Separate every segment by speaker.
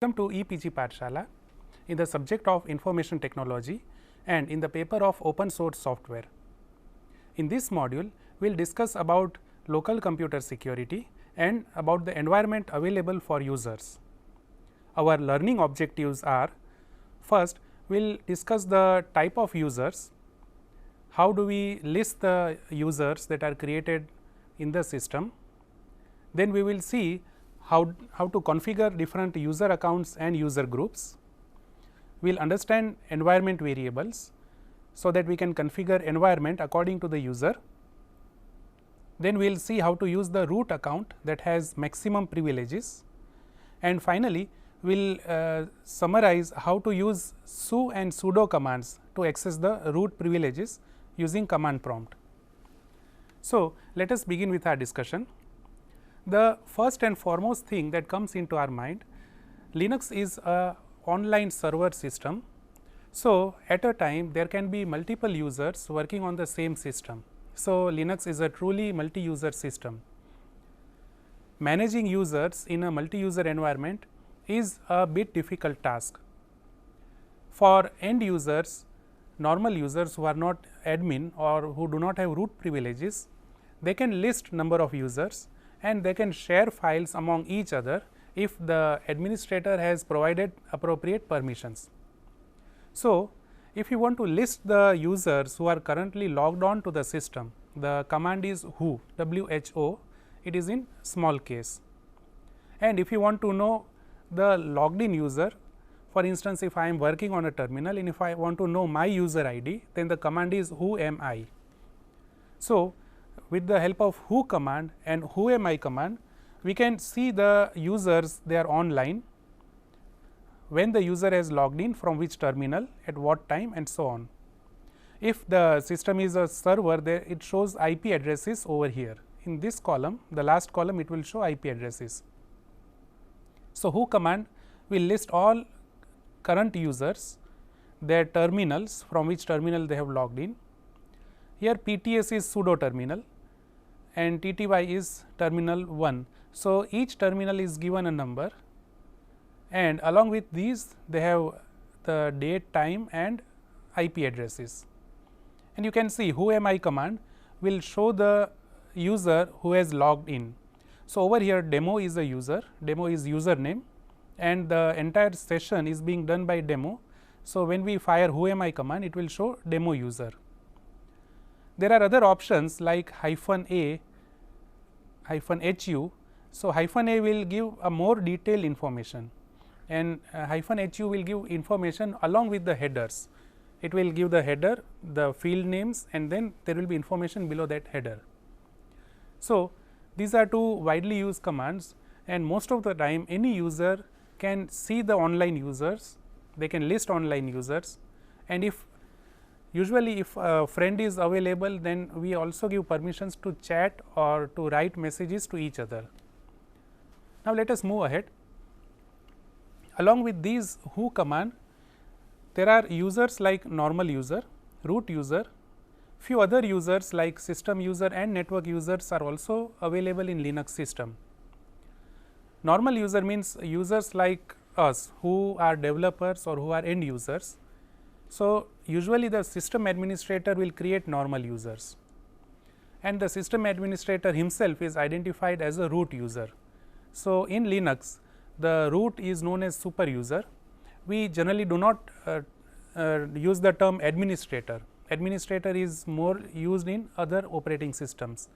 Speaker 1: Welcome to EPG Pathshala in the subject of information technology and in the paper of open source software. In this module, we will discuss about local computer security and about the environment available for users. Our learning objectives are: first, we will discuss the type of users, how do we list the users that are created in the system. Then we will see how to configure different user accounts and user groups. We will understand environment variables, so that we can configure environment according to the user. Then we will see how to use the root account that has maximum privileges, and finally, we will summarize how to use su and sudo commands to access the root privileges using command prompt. So, let us begin with our discussion. The first and foremost thing that comes into our mind, Linux is a online server system. So, at a time there can be multiple users working on the same system. So, Linux is a truly multi-user system. Managing users in a multi-user environment is a bit difficult task. For end users, normal users who are not admin or who do not have root privileges, they can list number of users and they can share files among each other if the administrator has provided appropriate permissions. So, if you want to list the users who are currently logged on to the system, the command is who, WHO, it is in small case. And if you want to know the logged in user, for instance, if I am working on a terminal and if I want to know my user ID, then the command is who am I. So, with the help of who command and who am I command, we can see the users, they are online, when the user has logged in, from which terminal, at what time, and so on. If the system is a server, there it shows IP addresses over here. In this column, the last column, it will show IP addresses. So, who command will list all current users, their terminals, from which terminal they have logged in. Here PTS is sudo terminal and TTY is terminal 1. So, each terminal is given a number, and along with these they have the date, time and IP addresses. And you can see who am I command will show the user who has logged in. So, over here demo is a user, demo is username, and the entire session is being done by demo. So, when we fire who am I command, it will show demo user. There are other options like -a, -hu. So, -a will give a more detailed information, and -hu will give information along with the headers. It will give the header, the field names, and then there will be information below that header. So, these are two widely used commands, and most of the time any user can see the online users, they can list online users, and if usually if a friend is available, then we also give permissions to chat or to write messages to each other. Now, let us move ahead. Along with these who command, there are users like normal user, root user, few other users like system user and network users are also available in Linux system. Normal user means users like us who are developers or who are end users. So, usually the system administrator will create normal users, and the system administrator himself is identified as a root user. So, in Linux the root is known as super user. We generally do not use the term administrator. Administrator is more used in other operating systems,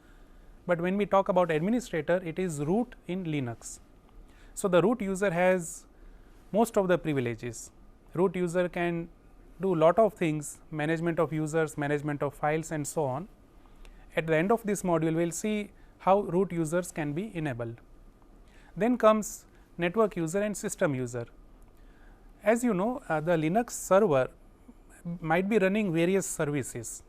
Speaker 1: but when we talk about administrator, it is root in Linux. So, the root user has most of the privileges. Root user can do lot of things, management of users, management of files and so on. At the end of this module, we will see how root users can be enabled. Then comes network user and system user. As you know, the Linux server might be running various services.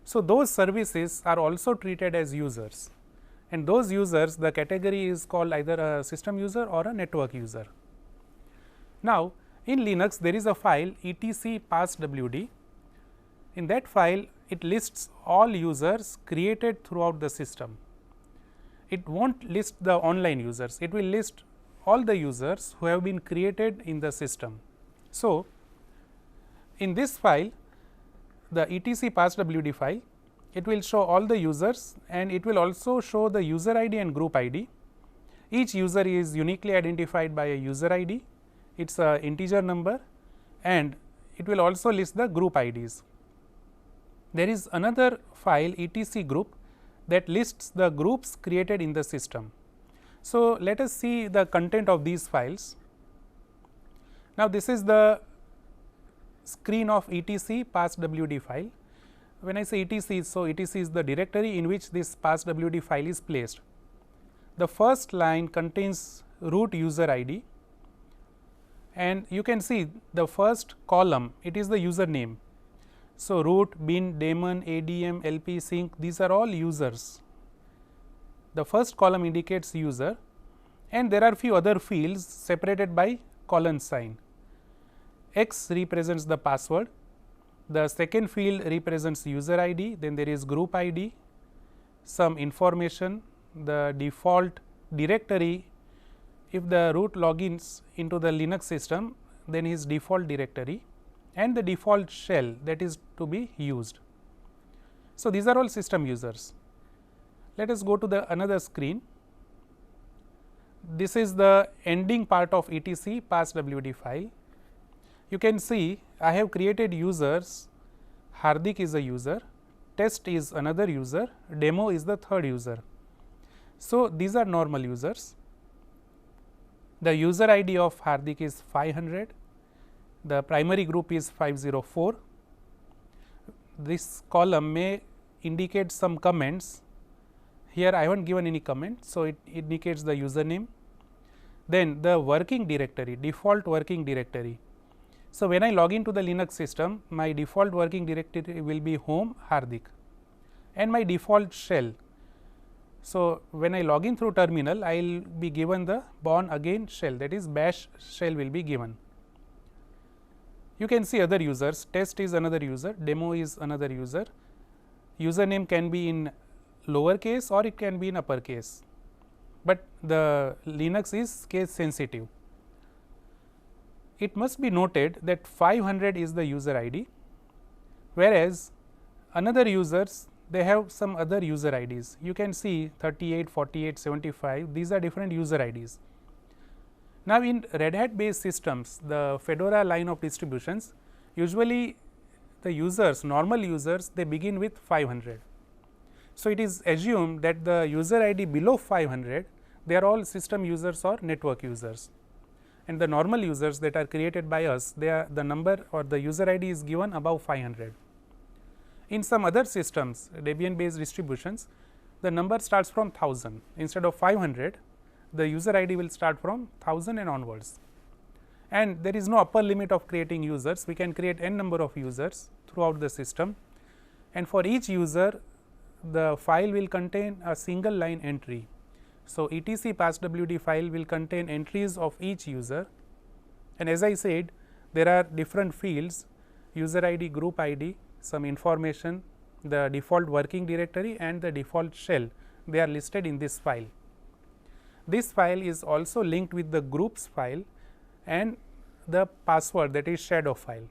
Speaker 1: So, those services are also treated as users, and those users, the category is called either a system user or a network user. Now, in Linux there is a file etc passwd. In that file, it lists all users created throughout the system. It will not list the online users, it will list all the users who have been created in the system. So, in this file, the etc passwd file, it will show all the users and it will also show the user ID and group ID. Each user is uniquely identified by a user ID, it is a integer number, and it will also list the group IDs. There is another file etc group that lists the groups created in the system. So, let us see the content of these files. Now, this is the screen of etc passwd file. When I say etc, so etc is the directory in which this passwd file is placed. The first line contains root user ID, and you can see the first column, it is the username. So, root, bin, daemon, ADM, LP, sync, these are all users. The first column indicates user, and there are few other fields separated by colon sign. X represents the password, the second field represents user ID, then there is group ID, some information, the default directory. If the root logins into the Linux system, then his default directory and the default shell that is to be used. So, these are all system users. Let us go to the another screen. This is the ending part of etc passwd file. You can see I have created users, Hardik is a user, test is another user, demo is the third user. So, these are normal users. The user ID of Hardik is 500, the primary group is 504. This column may indicate some comments. Here I have not given any comment. So, it indicates the username. Then the working directory, default working directory. So, when I log into the Linux system, my default working directory will be home Hardik and my default shell. So, when I log in through terminal, I will be given the born again shell, that is bash shell will be given. You can see other users, test is another user, demo is another user, username can be in lower case or it can be in upper case, but the Linux is case sensitive. It must be noted that 500 is the user ID, whereas another users they have some other user IDs. You can see 38, 48, 75, these are different user IDs. Now, in Red Hat based systems, the Fedora line of distributions, usually the users, normal users, they begin with 500. So, it is assumed that the user ID below 500, they are all system users or network users, and the normal users that are created by us, they are the number or the user ID is given above 500. In some other systems, Debian based distributions, the number starts from 1000 instead of 500, the user ID will start from 1000 and onwards, and there is no upper limit of creating users. We can create n number of users throughout the system, and for each user the file will contain a single line entry. So, etc passwd file will contain entries of each user, and as I said, there are different fields, user ID, group ID, some information, the default working directory and the default shell, they are listed in this file. This file is also linked with the groups file and the password, that is shadow file.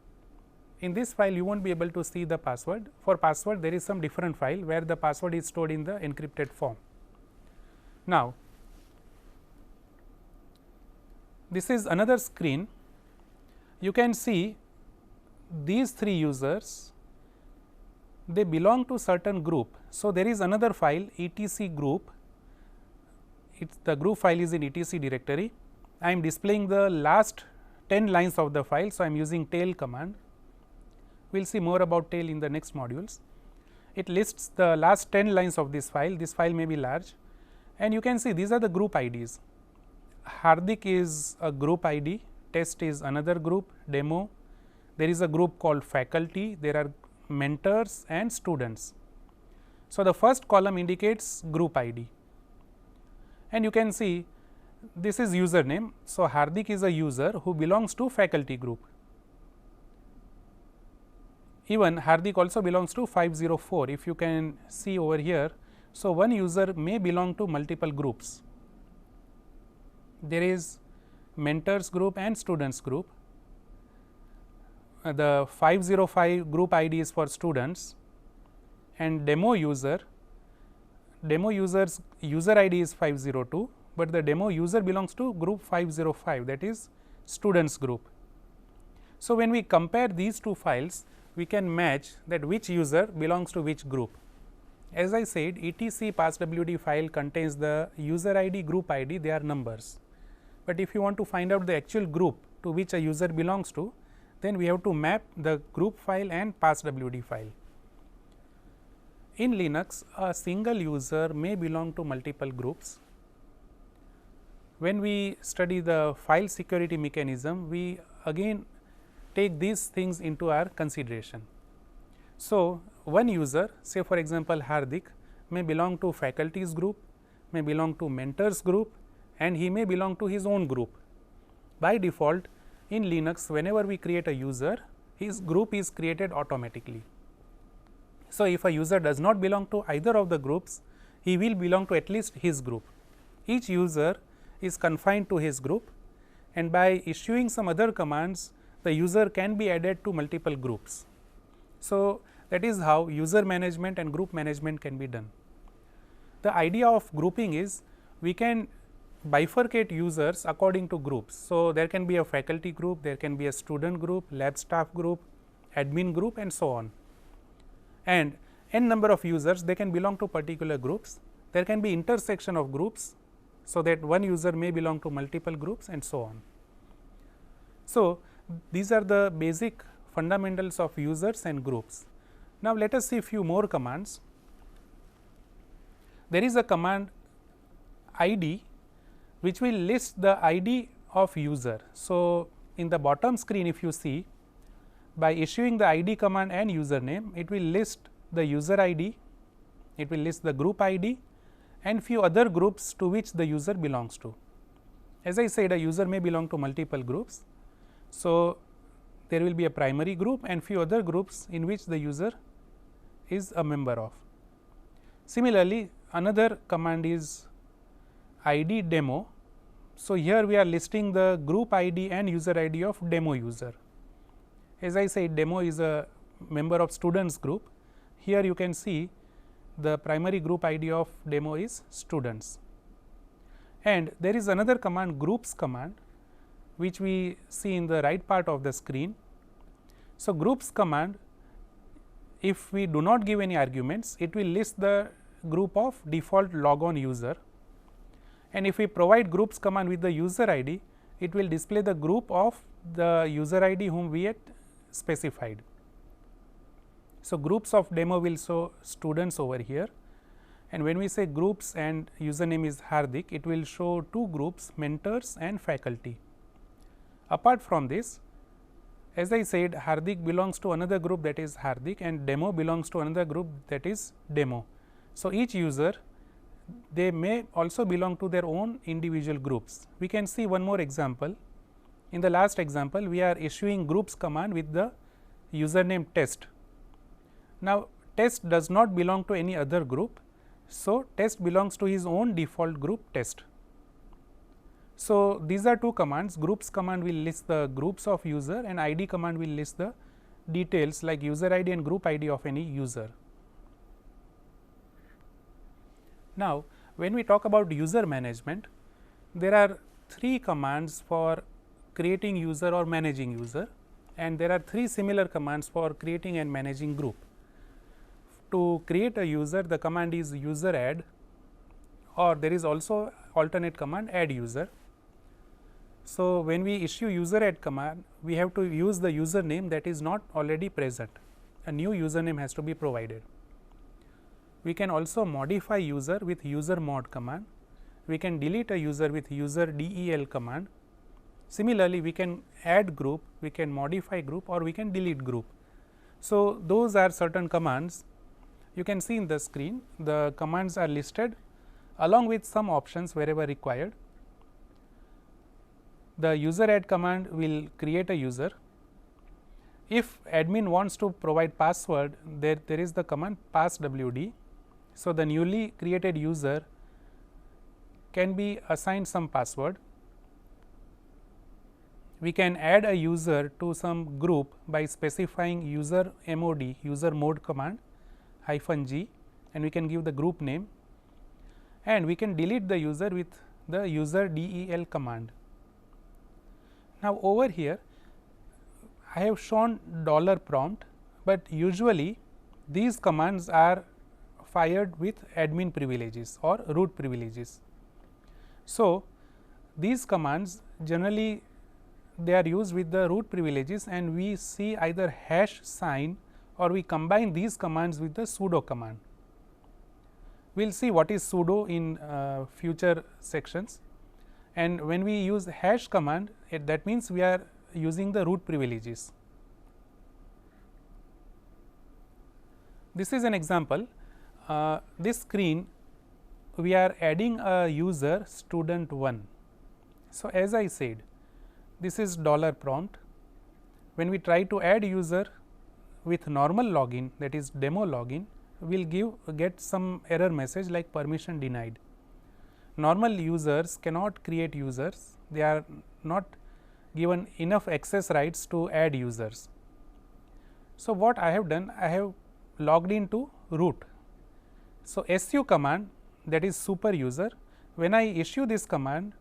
Speaker 1: In this file you will not be able to see the password. For password there is some different file where the password is stored in the encrypted form. Now, this is another screen. You can see these three users, they belong to certain group. So, there is another file etc group, the group file is in etc directory. I am displaying the last 10 lines of the file. So, I am using tail command. We will see more about tail in the next modules. It lists the last 10 lines of this file may be large, and you can see these are the group IDs. Hardik is a group ID, test is another group, demo, there is a group called faculty, there are mentors and students. So, the first column indicates group ID, and you can see this is username. So, Hardik is a user who belongs to faculty group. Even Hardik also belongs to 504, if you can see over here. So, one user may belong to multiple groups. There is mentors group and students group. The 505 group ID is for students, and demo user's user ID is 502, but the demo user belongs to group 505, that is students group. So, when we compare these two files, we can match that which user belongs to which group. As I said, etc passwd file contains the user ID, group ID, they are numbers. But if you want to find out the actual group to which a user belongs to, then we have to map the group file and passwd file. In Linux, a single user may belong to multiple groups. When we study the file security mechanism, we again take these things into our consideration. So, one user, say for example Hardik, may belong to faculties group, may belong to mentors group, and he may belong to his own group. By default, in Linux, whenever we create a user, his group is created automatically. So, if a user does not belong to either of the groups, he will belong to at least his group. Each user is confined to his group, and by issuing some other commands, the user can be added to multiple groups. So, that is how user management and group management can be done. The idea of grouping is we can bifurcate users according to groups. So, there can be a faculty group, there can be a student group, lab staff group, admin group, and so on. And n number of users, they can belong to particular groups. There can be intersection of groups, so that one user may belong to multiple groups and so on. So, these are the basic fundamentals of users and groups. Now, let us see few more commands. There is a command ID which will list the ID of user. So, in the bottom screen if you see, by issuing the ID command and username, it will list the user ID, it will list the group ID and few other groups to which the user belongs to. As I said, a user may belong to multiple groups. So, there will be a primary group and few other groups in which the user is a member of. Similarly, another command is ID demo. So, here we are listing the group ID and user ID of demo user. As I said, demo is a member of students group. Here you can see the primary group ID of demo is students. And there is another command, groups command, which we see in the right part of the screen. So, groups command, if we do not give any arguments, it will list the group of default logon user, and if we provide groups command with the user ID, it will display the group of the user ID whom we had specified. So, groups of demo will show students over here, and when we say groups and username is Hardik, it will show two groups, mentors and faculty. Apart from this, as I said, Hardik belongs to another group, that is Hardik, and demo belongs to another group, that is demo. So, each user, they may also belong to their own individual groups. We can see one more example. In the last example, we are issuing groups command with the username test. Now, test does not belong to any other group. So, test belongs to his own default group test. So, these are two commands. Groups command will list the groups of user and ID command will list the details like user ID and group ID of any user. Now, when we talk about user management, there are three commands for creating user or managing user, and there are three similar commands for creating and managing group. To create a user, the command is user add, or there is also alternate command add user. So, when we issue user add command, we have to use the username that is not already present. A new username has to be provided. We can also modify user with user mod command. We can delete a user with user del command. Similarly, we can add group, we can modify group, or we can delete group. So, those are certain commands. You can see in the screen, the commands are listed along with some options wherever required. The user add command will create a user. If admin wants to provide password, there is the command passwd. So, the newly created user can be assigned some password. we can add a user to some group by specifying user mod, user mode command -g, and we can give the group name, and we can delete the user with the user del command. Now, over here I have shown $prompt, but usually these commands are fired with admin privileges or root privileges. So, these commands generally they are used with the root privileges, and we see either hash sign or we combine these commands with the sudo command. We will see what is sudo in future sections, and when we use hash command, that means we are using the root privileges. This is an example. This screen we are adding a user student1. So, as I said, this is $prompt. When we try to add user with normal login, that is demo login, we will get some error message like permission denied. Normal users cannot create users, they are not given enough access rights to add users. So, what I have done, I have logged into root. So, su command, that is super user, when I issue this command,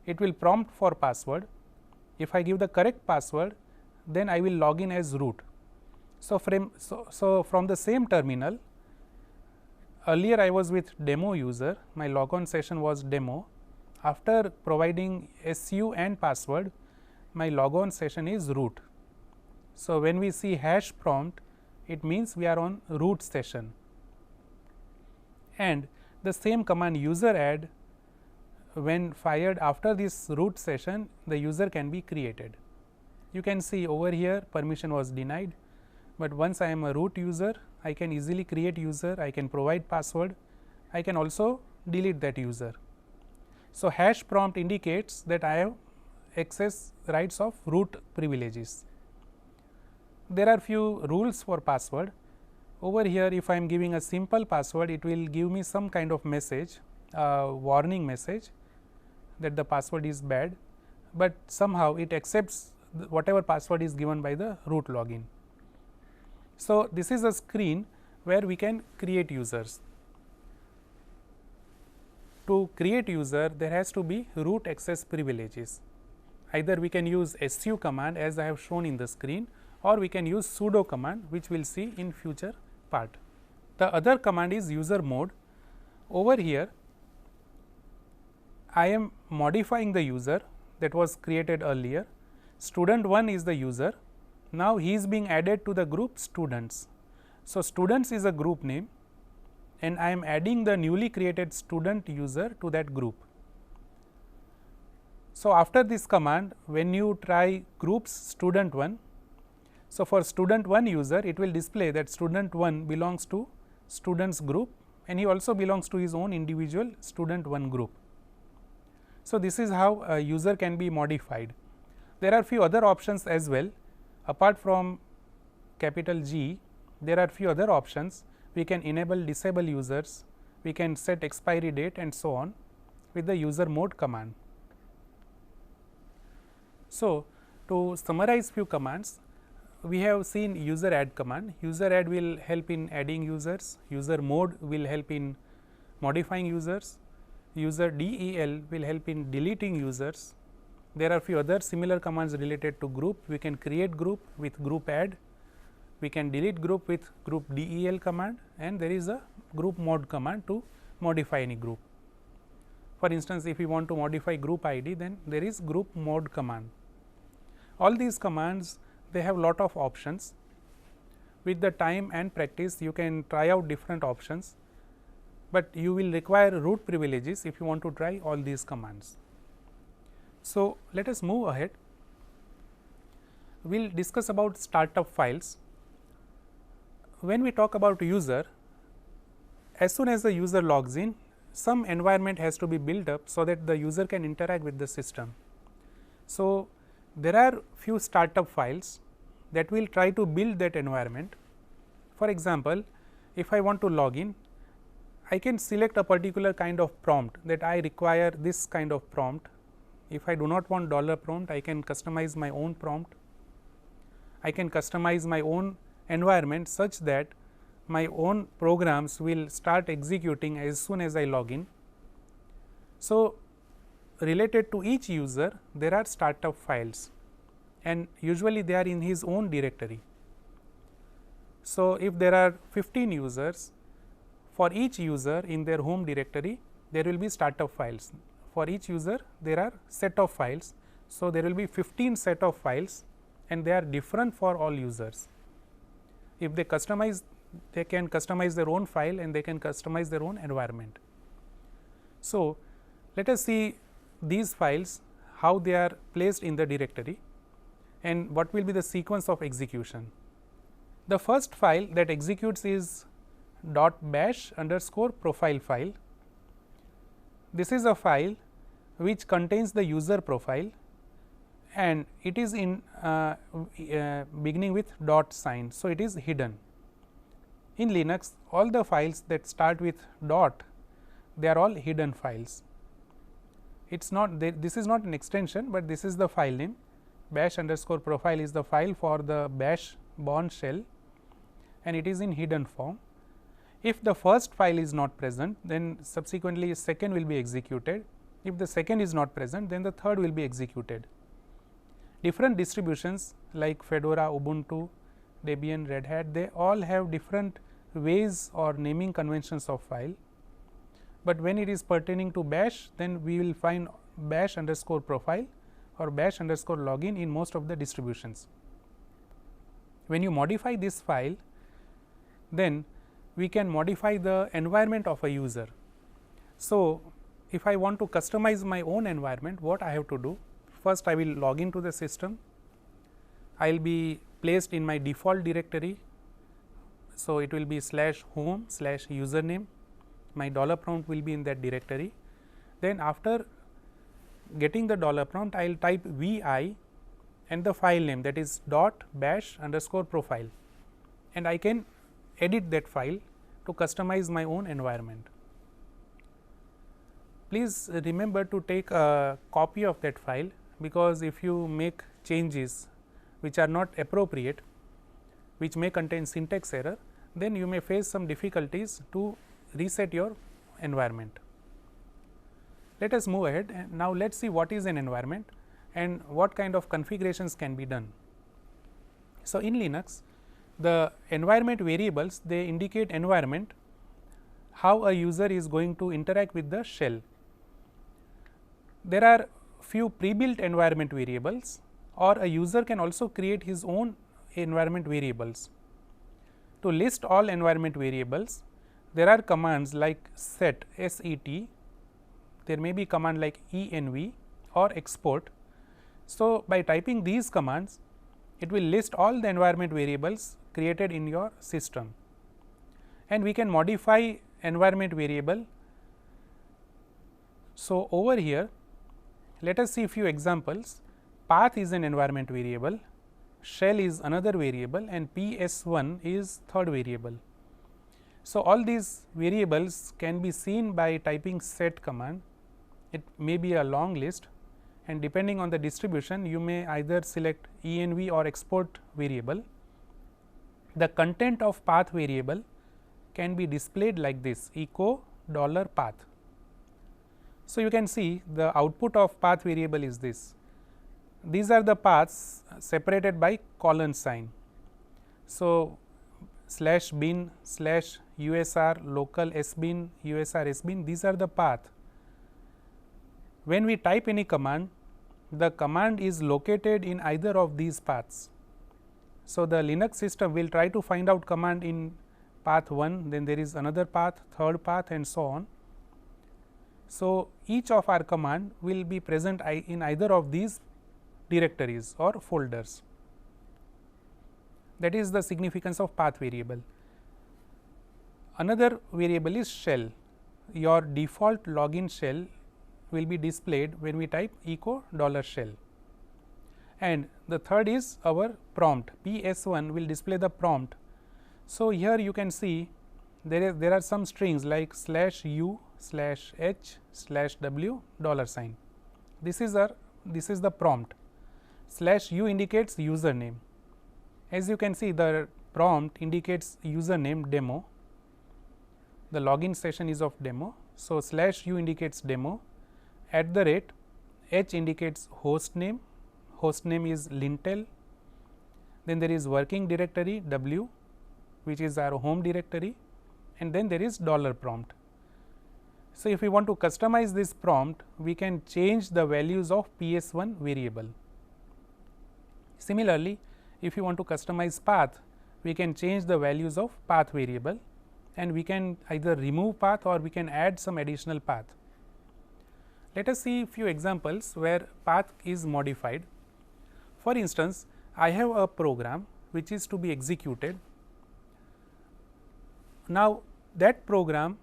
Speaker 1: it will prompt for password. If I give the correct password, then I will log in as root. So, from the same terminal, earlier I was with demo user, my logon session was demo. After providing su and password, my logon session is root. So, when we see hash prompt, it means we are on root session, and the same command user add, when fired after this root session, the user can be created. You can see over here permission was denied, but once I am a root user, I can easily create user, I can provide password, I can also delete that user. So, hash prompt indicates that I have access rights of root privileges. There are few rules for password. Over here, if I am giving a simple password, it will give me some kind of message, warning message that the password is bad, but somehow it accepts whatever password is given by the root login. So, this is a screen where we can create users. To create user, there has to be root access privileges. Either we can use su command as I have shown in the screen, or we can use sudo command, which we will see in future part. The other command is user mode. Over here, I am modifying the user that was created earlier. Student 1 is the user. Now, he is being added to the group students. So, students is a group name, and I am adding the newly created student user to that group. So, after this command, when you try groups student 1, so for student 1 user, it will display that student 1 belongs to students group, and he also belongs to his own individual student 1 group. So, this is how a user can be modified. There are few other options as well. Apart from capital G, there are few other options. We can enable disable users, we can set expiry date and so on with the user mode command. So, to summarize few commands, we have seen user add command. User add will help in adding users, user mode will help in modifying users, user del will help in deleting users. There are few other similar commands related to group. We can create group with group add, we can delete group with group del command, and there is a group mode command to modify any group. For instance, if we want to modify group ID, then there is group mode command. All these commands, they have lot of options. With the time and practice, you can try out different options, but you will require root privileges if you want to try all these commands. So, let us move ahead. We will discuss about startup files. When we talk about user, as soon as the user logs in, some environment has to be built up so that the user can interact with the system. So, there are few startup files that will try to build that environment. For example, if I want to log in, I can select a particular kind of prompt, that I require this kind of prompt If I do not want dollar prompt, I can customize my own prompt. I can customize my own environment such that my own programs will start executing as soon as I log in. So, related to each user, there are startup files, and usually they are in his own directory. So, if there are 15 users, for each user in their home directory, there will be startup files. For each user, there are set of files. So, there will be 15 set of files, and they are different for all users. If they customize, they can customize their own file and they can customize their own environment. So, let us see these files, how they are placed in the directory and what will be the sequence of execution. The first file that executes is .bash_profile file. This is a file which contains the user profile, and it is in beginning with dot sign. So, it is hidden. In Linux, all the files that start with dot, they are all hidden files. It is not this is not an extension, but this is the file name. Bash_profile is the file for the bash Bourne shell, and it is in hidden form. If the first file is not present, then subsequently second will be executed. If the second is not present, then the third will be executed. Different distributions like Fedora, Ubuntu, Debian, Red Hat, they all have different ways or naming conventions of file. But when it is pertaining to bash, then we will find bash_profile or bash_login in most of the distributions. When you modify this file, then we can modify the environment of a user. So, if I want to customize my own environment, what I have to do? First, I will log into the system. I will be placed in my default directory. So, it will be /home/username. My dollar prompt will be in that directory. Then, after getting the dollar prompt, I will type vi and the file name, that is .bash_profile, and I can edit that file to customize my own environment. Please remember to take a copy of that file, because if you make changes which are not appropriate, which may contain syntax error, then you may face some difficulties to reset your environment. Let us move ahead, and now let us see what is an environment and what kind of configurations can be done. So, in Linux, the environment variables, they indicate environment, how a user is going to interact with the shell. There are few pre-built environment variables, or a user can also create his own environment variables. To list all environment variables, there are commands like set, set, there may be command like env or export. So, by typing these commands, it will list all the environment variables created in your system, and we can modify environment variable. So, over here let us see a few examples. Path is an environment variable, shell is another variable, and PS1 is third variable. So, all these variables can be seen by typing set command. It may be a long list, and depending on the distribution, you may either select env or export variable. The content of path variable can be displayed like this, echo $path. So, you can see the output of path variable is this. These are the paths separated by colon sign. So, /bin, /usr, local sbin, usr sbin, these are the path. When we type any command, the command is located in either of these paths. So, the Linux system will try to find out command in path 1, then there is another path, third path, and so on. So, each of our command will be present in either of these directories or folders. That is the significance of path variable. Another variable is shell. Your default login shell will be displayed when we type echo $shell. And the third is our prompt, PS1 will display the prompt. So, here you can see there are some strings like /u/h/w $. this is the prompt. /u indicates username. As you can see, the prompt indicates username demo. The login session is of demo. So, /u indicates demo, @ h indicates host name is lintel, then there is working directory w, which is our home directory, and then there is $prompt. So, if we want to customize this prompt, we can change the values of PS1 variable. Similarly, if you want to customize path, we can change the values of path variable, and we can either remove path or we can add some additional path. Let us see few examples where path is modified. For instance, I have a program which is to be executed. Now, that program,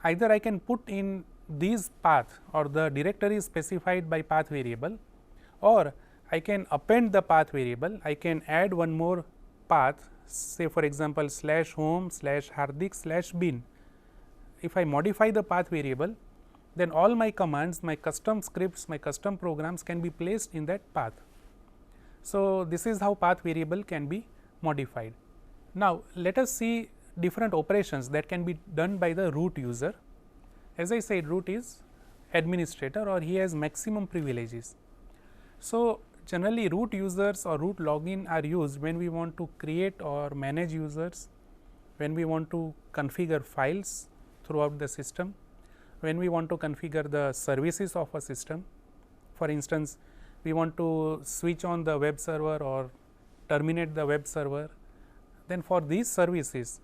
Speaker 1: either I can put in these path or the directory specified by path variable, or I can append the path variable. I can add one more path, say for example, /home/hardik/bin. If I modify the path variable, then all my commands, my custom scripts, my custom programs can be placed in that path. So, this is how path variable can be modified. Now, let us see different operations that can be done by the root user. As I said, root is administrator, or he has maximum privileges. So, generally root users or root login are used when we want to create or manage users, when we want to configure files throughout the system, when we want to configure the services of a system. For instance, we want to switch on the web server or terminate the web server, then for these services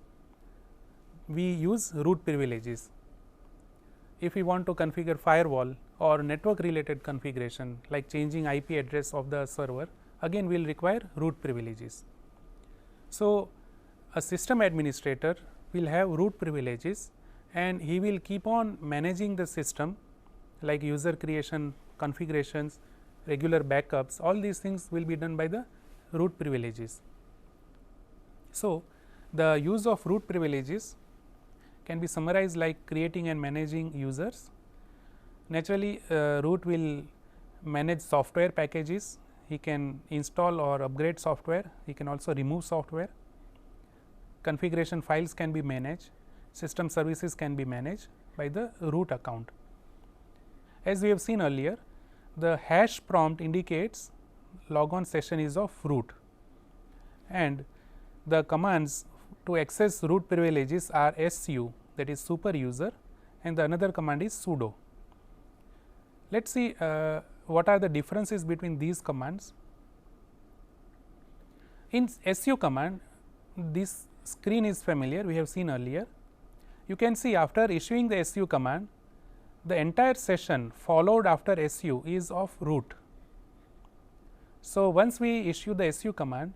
Speaker 1: we use root privileges. If we want to configure firewall or network related configuration like changing IP address of the server, again we will require root privileges. So, a system administrator will have root privileges, and he will keep on managing the system like user creation, configurations, regular backups, all these things will be done by the root privileges. So, the use of root privileges can be summarized like creating and managing users. Naturally, root will manage software packages, he can install or upgrade software, he can also remove software, configuration files can be managed, system services can be managed by the root account. As we have seen earlier, the hash prompt indicates logon session is of root, and the commands to access root privileges are su, that is super user, and the another command is sudo. Let us see what are the differences between these commands. In su command, this screen is familiar, we have seen earlier. You can see after issuing the su command, the entire session followed after su is of root. So, once we issue the su command,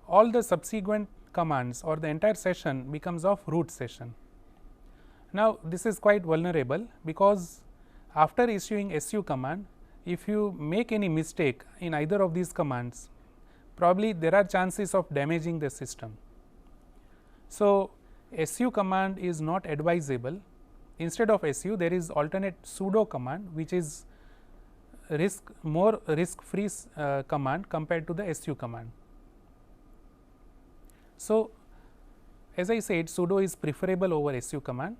Speaker 1: all the subsequent commands or the entire session becomes of root session. Now, this is quite vulnerable, because after issuing su command, if you make any mistake in either of these commands, probably there are chances of damaging the system. So, su command is not advisable. Instead of su, there is alternate sudo command, which is more risk free command compared to the su command. So, as I said, sudo is preferable over su command.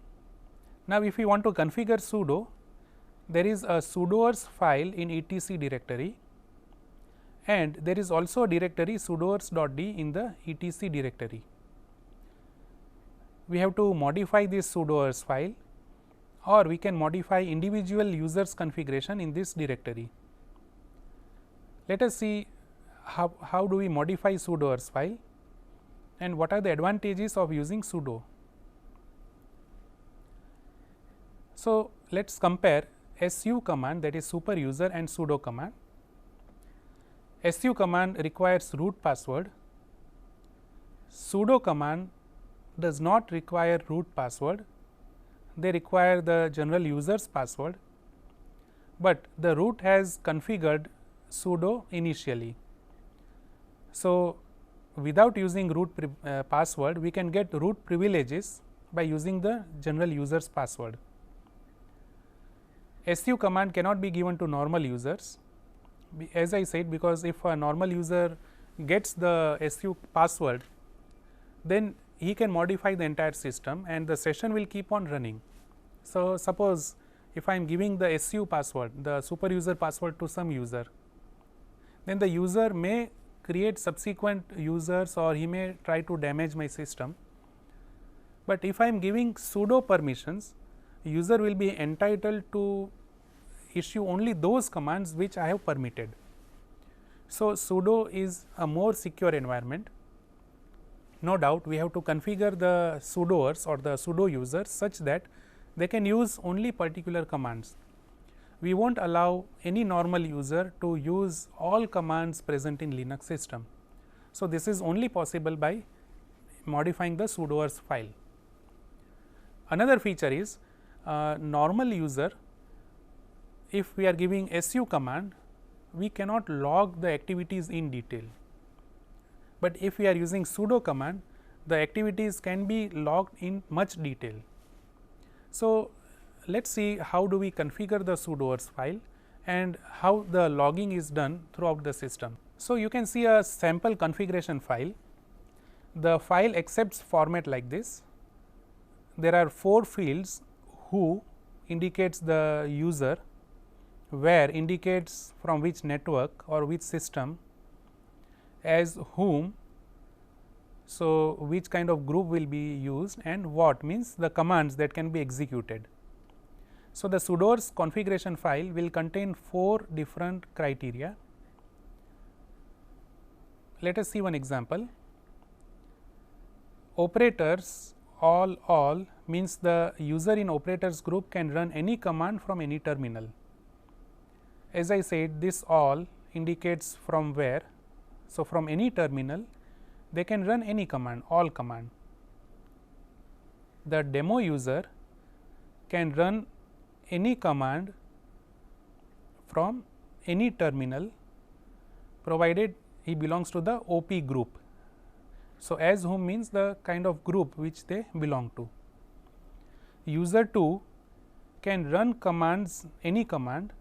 Speaker 1: Now, if we want to configure sudo, there is a sudoers file in etc directory, and there is also a directory sudoers.d in the etc directory. We have to modify this sudoers file, or we can modify individual users configuration in this directory. Let us see how do we modify sudoers file and what are the advantages of using sudo. So, let us compare su command, that is super user, and sudo command. Su command requires root password, sudo command does not require root password, they require the general user's password, but the root has configured sudo initially. So, without using root password, we can get root privileges by using the general user's password. su command cannot be given to normal users, as I said, because if a normal user gets the su password, then he can modify the entire system and the session will keep on running. So, suppose if I am giving the su password, the super user password to some user, then the user may create subsequent users or he may try to damage my system. But if I am giving sudo permissions, user will be entitled to issue only those commands which I have permitted. So, sudo is a more secure environment. No doubt we have to configure the sudoers or the sudo users such that they can use only particular commands. We will not allow any normal user to use all commands present in Linux system. So, this is only possible by modifying the sudoers file. Another feature is normal user, if we are giving su command, we cannot log the activities in detail, but if we are using sudo command, the activities can be logged in much detail. So, let us see how do we configure the sudoers file and how the logging is done throughout the system. So, you can see a sample configuration file. The file accepts format like this. There are 4 fields: who indicates the user, where indicates from which network or which system, as whom, so which kind of group will be used, and what means the commands that can be executed. So, the sudoers configuration file will contain 4 different criteria. Let us see one example. Operators all means the user in operators group can run any command from any terminal. As I said, this all indicates from where. So, from any terminal they can run any command, all command. The demo user can run any command from any terminal provided he belongs to the OP group. So, as whom means the kind of group which they belong to. User 2 can run commands, any command,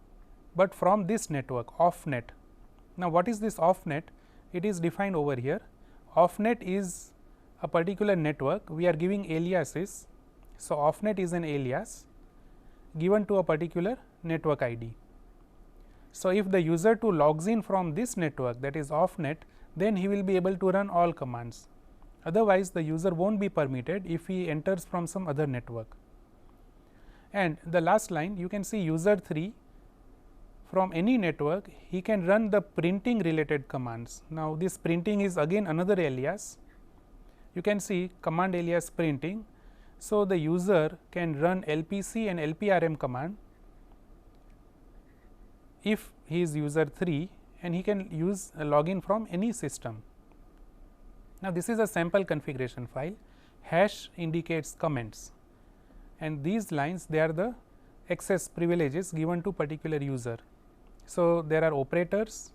Speaker 1: but from this network offnet. Now, what is this offnet? It is defined over here. Offnet is a particular network, we are giving aliases. So, offnet is an alias given to a particular network ID. So, if the user 2 logs in from this network, that is offnet, then he will be able to run all commands. Otherwise, the user will not be permitted if he enters from some other network. And the last line, you can see user 3 from any network, he can run the printing related commands. Now, this printing is again another alias. You can see command alias printing. So, the user can run LPC and LPRM command if he is user 3, and he can use a login from any system. Now, this is a sample configuration file. Hash indicates comments, and these lines, they are the access privileges given to particular user. So, there are operators.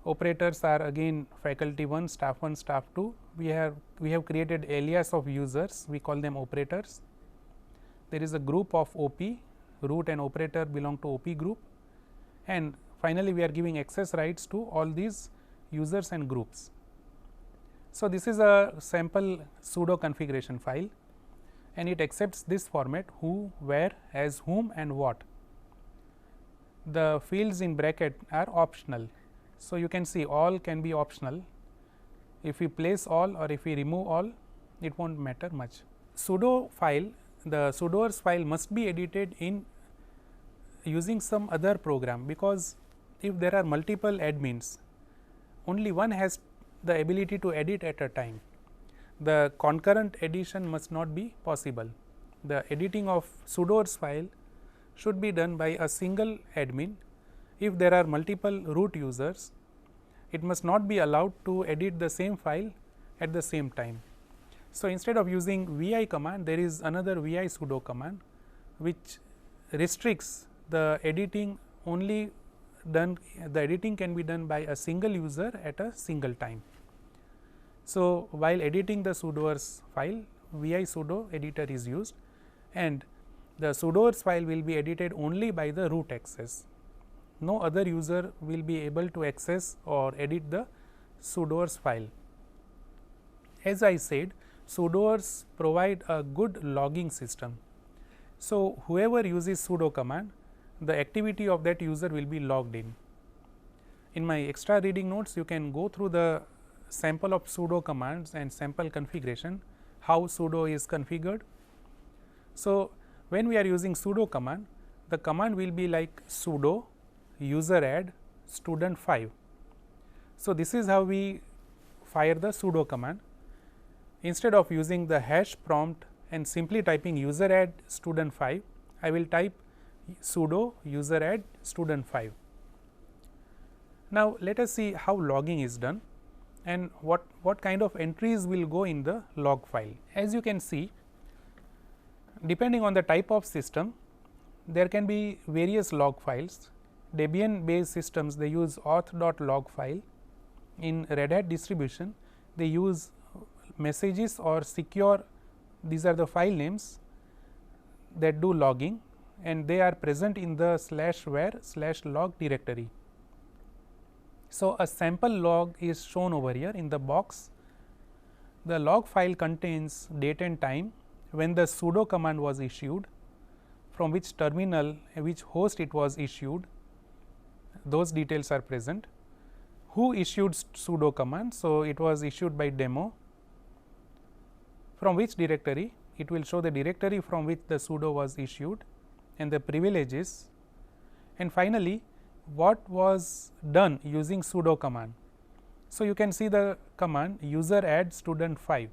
Speaker 1: Operators are again faculty 1, staff 1, staff 2. We have created alias of users, we call them operators. There is a group of OP, root and operator belong to OP group, and finally, we are giving access rights to all these users and groups. So, this is a sample sudo configuration file, and it accepts this format: who, where, as whom, and what. The fields in bracket are optional. So, you can see all can be optional. If we place all or if we remove all, it will not matter much. Sudo file, the sudoers file must be edited in using some other program, because if there are multiple admins, only one has the ability to edit at a time. The concurrent edition must not be possible. The editing of sudoers file should be done by a single admin. If there are multiple root users, it must not be allowed to edit the same file at the same time. So, instead of using vi command, there is another vi sudo command, which restricts the editing only done, the editing can be done by a single user at a single time. So, while editing the sudoers file, vi sudo editor is used, and the sudoers file will be edited only by the root access. No other user will be able to access or edit the sudoers file. As I said, sudoers provide a good logging system. So, whoever uses sudo command, the activity of that user will be logged in. In my extra reading notes, you can go through the sample of sudo commands and sample configuration, how sudo is configured. So, when we are using sudo command, the command will be like sudo user add student 5. So, this is how we fire the sudo command. Instead of using the hash prompt and simply typing user add student 5, I will type sudo user add student 5. Now, let us see how logging is done and what kind of entries will go in the log file. As you can see, depending on the type of system, there can be various log files. Debian based systems, they use auth.log file. In Red Hat distribution, they use messages or secure, these are the file names that do logging, and they are present in the /var/log directory. So, a sample log is shown over here in the box. The log file contains date and time when the sudo command was issued, from which terminal, which host it was issued, those details are present. Who issued sudo command? So, it was issued by demo. From which directory? It will show the directory from which the sudo was issued and the privileges, and finally, what was done using sudo command. So, you can see the command user add student 5.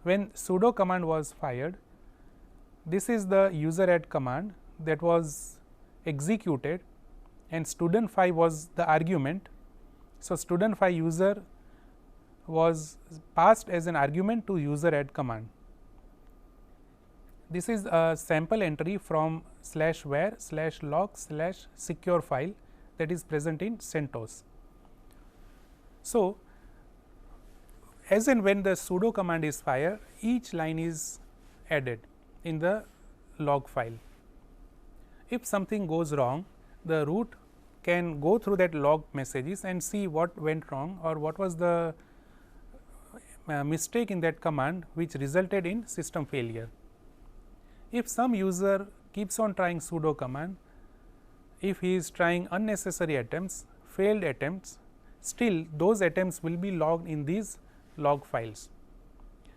Speaker 1: When sudo command was fired, this is the user add command that was executed and student 5 was the argument. So, student 5 user was passed as an argument to user add command. This is a sample entry from /var/log/secure file that is present in CentOS. So, as and when the sudo command is fired, each line is added in the log file. If something goes wrong, the root can go through that log messages and see what went wrong or what was the mistake in that command which resulted in system failure. If some user keeps on trying sudo command, if he is trying unnecessary attempts, failed attempts, still those attempts will be logged in these log files.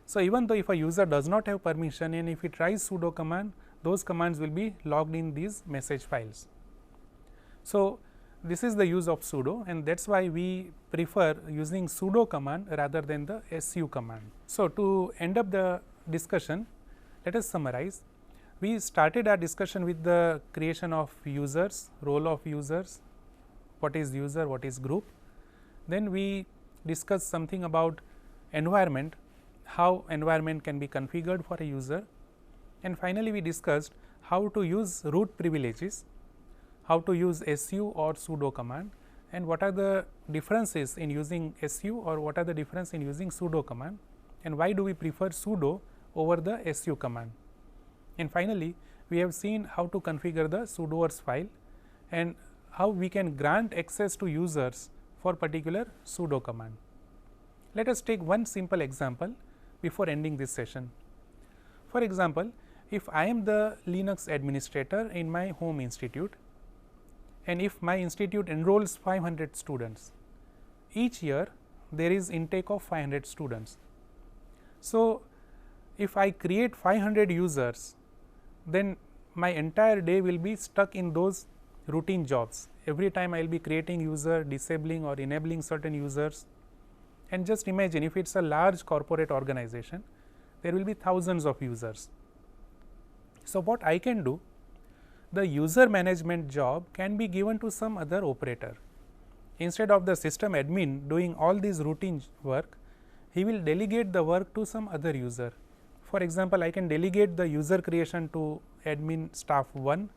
Speaker 1: So, even though if a user does not have permission and if he tries sudo command, those commands will be logged in these message files. So, this is the use of sudo, and that is why we prefer using sudo command rather than the su command. So, to end up the discussion, let us summarize. We started our discussion with the creation of users, role of users, what is user, what is group. Then we discussed something about environment, how environment can be configured for a user, and finally, we discussed how to use root privileges, how to use su or sudo command, and what are the differences in using su or what are the difference in using sudo command, and why do we prefer sudo over the su command. And finally, we have seen how to configure the sudoers file and how we can grant access to users for particular sudo command. Let us take one simple example before ending this session. For example, if I am the Linux administrator in my home institute, and if my institute enrolls 500 students, each year there is intake of 500 students. So, if I create 500 users, then my entire day will be stuck in those routine jobs. Every time I will be creating user, disabling or enabling certain users, and just imagine if it is a large corporate organization, there will be thousands of users. So, what I can do, the user management job can be given to some other operator. Instead of the system admin doing all these routine work, he will delegate the work to some other user. For example, I can delegate the user creation to admin staff 1,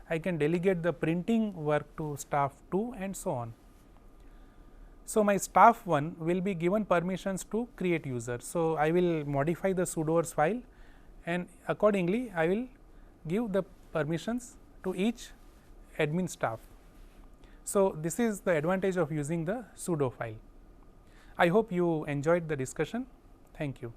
Speaker 1: I can delegate the printing work to staff 2 and so on. So, my staff 1 will be given permissions to create users. So, I will modify the sudoers file and accordingly I will give the permissions to each admin staff. So, this is the advantage of using the sudo file. I hope you enjoyed the discussion. Thank you.